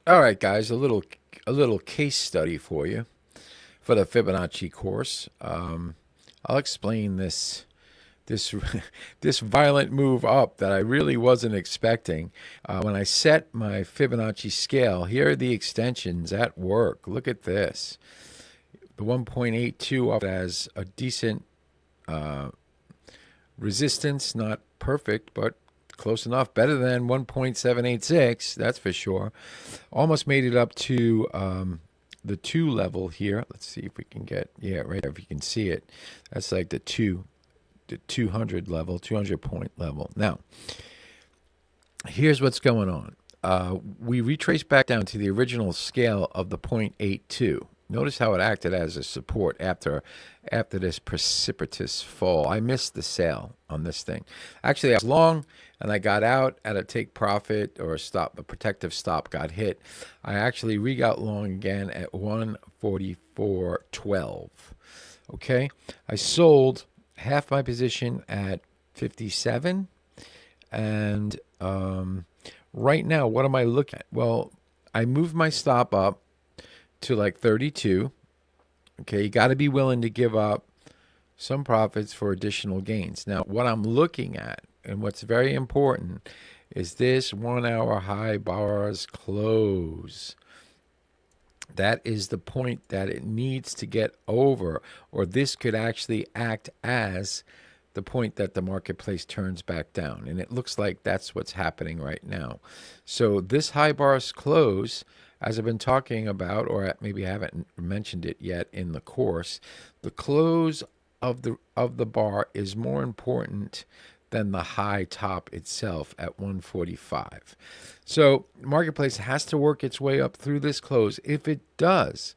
All right, guys, a little case study for you for the Fibonacci course. I'll explain this this violent move up that I really wasn't expecting. When I set my Fibonacci scale, here are the extensions at work. Look at this. The 1.82 up as a decent resistance, not perfect, but close enough. Better than 1.786, that's for sure. Almost made it up to the 2 level here. Let's see if we can get, yeah, right there, if you can see it. That's like the 200 level, 200 point level. Now, here's what's going on. We retrace back down to the original scale of the 0.82. Notice how it acted as a support after this precipitous fall. I missed the sale on this thing. Actually, I was long, and I got out at a take profit or a stop. The protective stop got hit. I actually re-got long again at 144.12. Okay, I sold half my position at 57, and right now, what am I looking at? Well, I moved my stop up to like 32. Okay, you got to be willing to give up some profits for additional gains. Now, what I'm looking at and what's very important is this 1 hour high bars close. That is the point that it needs to get over, or this could actually act as the point that the marketplace turns back down. And it looks like that's what's happening right now. So this high bars close, as I've been talking about, or maybe I haven't mentioned it yet in the course, the close of the bar is more important than the high top itself at 145. So marketplace has to work its way up through this close. If it does,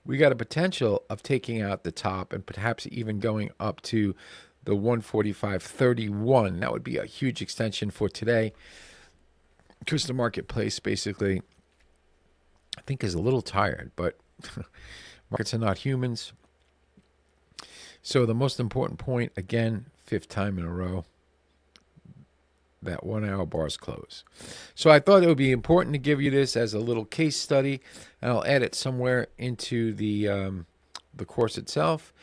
we got a potential of taking out the top and perhaps even going up to the 145.31. That would be a huge extension for today, because the marketplace basically, I think, is a little tired, but markets are not humans. So the most important point, again, 5th time in a row, that 1 hour bars close. So I thought it would be important to give you this as a little case study, and I'll add it somewhere into the course itself,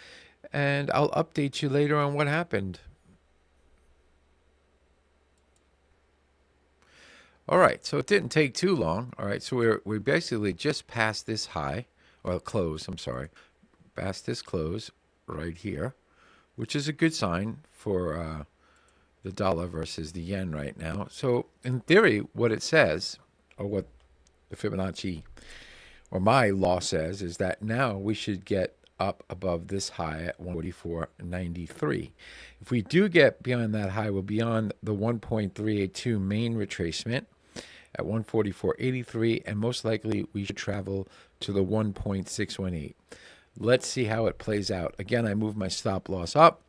and I'll update you later on what happened. All right, so it didn't take too long. All right, so we basically just passed this high, or close, I'm sorry, past this close right here, which is a good sign for the dollar versus the yen right now. So in theory, what it says, or what the Fibonacci or my law says, is that now we should get up above this high at 144.93. If we do get beyond that high, we're beyond the 1.382 main retracement at 144.83, and most likely we should travel to the 1.618. Let's see how it plays out. Again, I moved my stop loss up,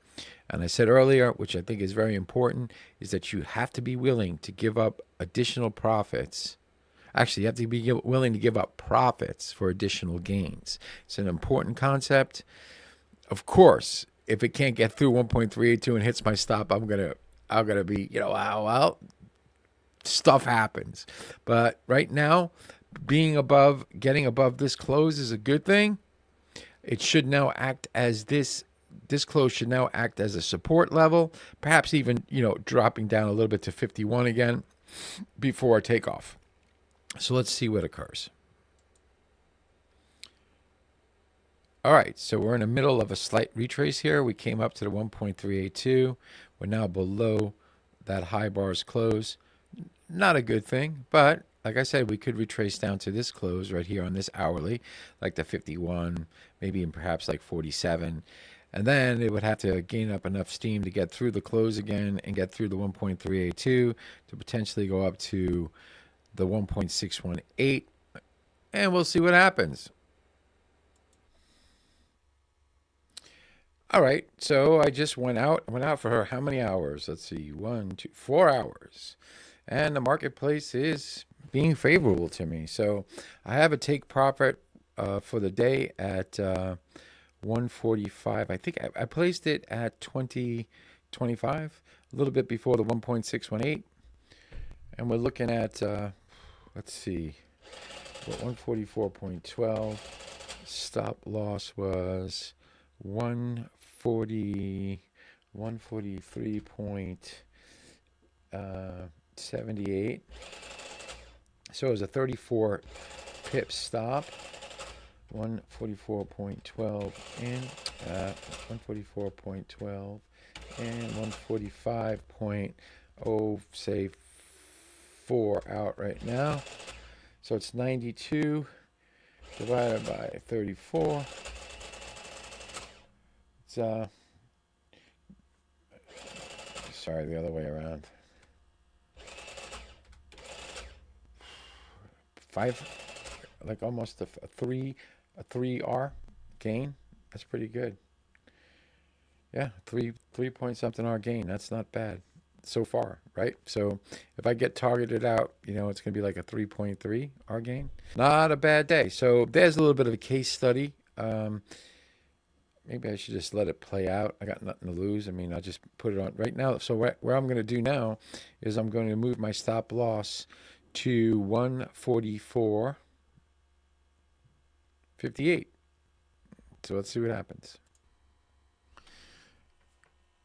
and I said earlier, which I think is very important, is that you have to be willing to give up additional profits. Actually, you have to be willing to give up profits for additional gains. It's an important concept. Of course, if it can't get through 1.382 and hits my stop, I'm gonna be, well, stuff happens. But right now, getting above this close is a good thing. It should now act as this close should now act as a support level, perhaps even, dropping down a little bit to 51 again before takeoff. So let's see what occurs. All right, so we're in the middle of a slight retrace here. We came up to the 1.382. We're now below that high bars close. Not a good thing, but like I said, we could retrace down to this close right here on this hourly, like the 51, maybe and perhaps like 47. And then it would have to gain up enough steam to get through the close again and get through the 1.382 to potentially go up to the 1.618. And we'll see what happens. All right, so I just went out for how many hours? Let's see, 4 hours. And the marketplace is being favorable to me. So I have a take profit for the day at 145. I think I placed it at 20.25, a little bit before the 1.618. And we're looking at, let's see, 144.12. Stop loss was 143.78. So it was a 34 pip stop. 144.12 and 144.12 and 145.0, say 4 out right now. So it's 92 divided by 34. It's sorry, the other way around. 5, like almost a 3R gain. That's pretty good. Yeah, 3 point something R gain. That's not bad so far, right? So if I get targeted out, you know, it's going to be like a 3.3 R gain. Not a bad day. So there's a little bit of a case study. Maybe I should just let it play out. I got nothing to lose. I mean, I'll just put it on right now. So what I'm going to do now is I'm going to move my stop loss to 144.58. So let's see what happens.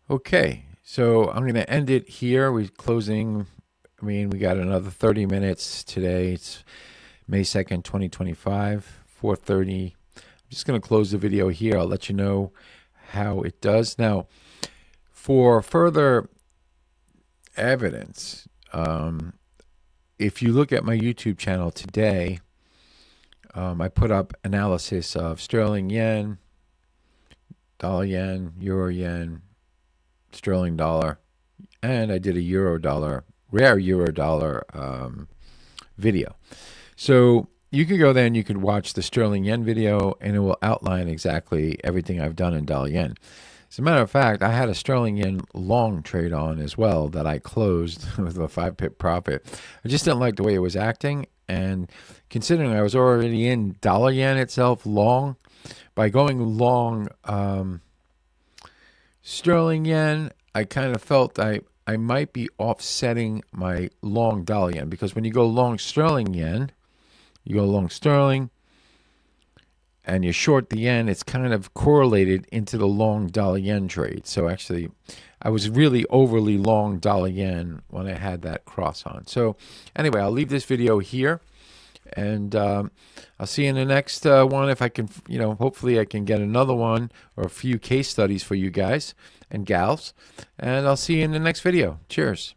Okay, so I'm going to end it here. We're closing. I mean, we got another 30 minutes today. It's May 2nd, 2025, 4:30. I'm just going to close the video here. I'll let you know how it does. Now, for further evidence, if you look at my YouTube channel today, I put up analysis of sterling yen, dollar yen, euro yen, sterling dollar, and I did a euro dollar, rare euro dollar video. So you can go there and you can watch the sterling yen video, and it will outline exactly everything I've done in dollar yen. As a matter of fact, I had a sterling yen long trade on as well that I closed with a 5 pip profit. I just didn't like the way it was acting, and considering I was already in dollar yen itself long, by going long sterling yen, I kind of felt I might be offsetting my long dollar yen, because when you go long sterling yen, you go long sterling and you short the yen, it's kind of correlated into the long dollar yen trade. So actually, I was really overly long dollar yen when I had that cross on. So anyway, I'll leave this video here, and I'll see you in the next one. If I can, you know, hopefully I can get another one or a few case studies for you guys and gals, and I'll see you in the next video. Cheers.